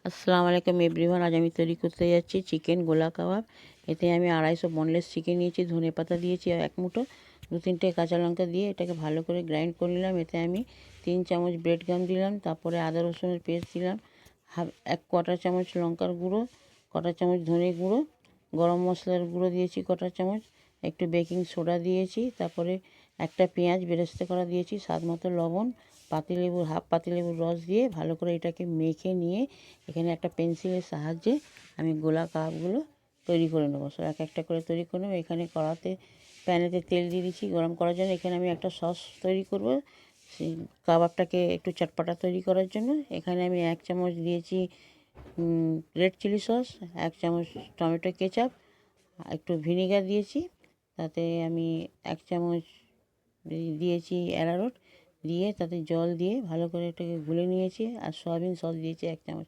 আসসালামু আলাইকুম এভরিওয়ান। আজ আমি তৈরি করতে যাচ্ছি চিকেন গোলা কাবাব। এতে আমি 250 বোনলেস চিকেন নিয়েছি, ধনে পাতা দিয়েছি এক মুঠো, 2-3টে কাঁচা লঙ্কা দিয়ে এটাকে ভালো করে গ্রাইন্ড করে নিলাম। এতে আমি 3 চামচ ব্রেড গাম দিলাম, তারপরে আদা রসুনের পেস্ট দিলাম, এক কোয়াটার চামচ লঙ্কার গুঁড়ো, কোয়াটার চামচ ধনে গুঁড়ো, গরম মশলার গুঁড়ো দিয়েছি কোয়াটার চামচ, একটু বেকিং সোডা দিয়েছি, তারপরে একটা পেঁয়াজ বেরেস্তা করা দিয়েছি, স্বাদ মতো লবণ, পাতিলেবুর হাফ পাতিলেবুর রস দিয়ে ভালো করে এটাকে মেখে নিয়ে এখানে একটা পেন্সিলের সাহায্যে আমি গোলা কাবাবগুলো তৈরি করে নেবো। সব এক একটা করে তৈরি করে নেবো। এখানে কড়াতে প্যানেতে তেল দিয়ে দিচ্ছি গরম করার জন্য। এখানে আমি একটা সস তৈরি করব সেই কাবাবটাকে একটু চটপটা তৈরি করার জন্য। এখানে আমি 1 চামচ দিয়েছি রেড চিলি সস, 1 চামচ টমেটো কেচাপ, একটু ভিনিগার দিয়েছি, তাতে আমি 1 চামচ দিয়েছি অ্যারারুট দিয়ে তাতে জল দিয়ে ভালো করে এটাকে গুলে নিয়েছি। আর সয়াবিন সস দিয়েছি 1 চামচ।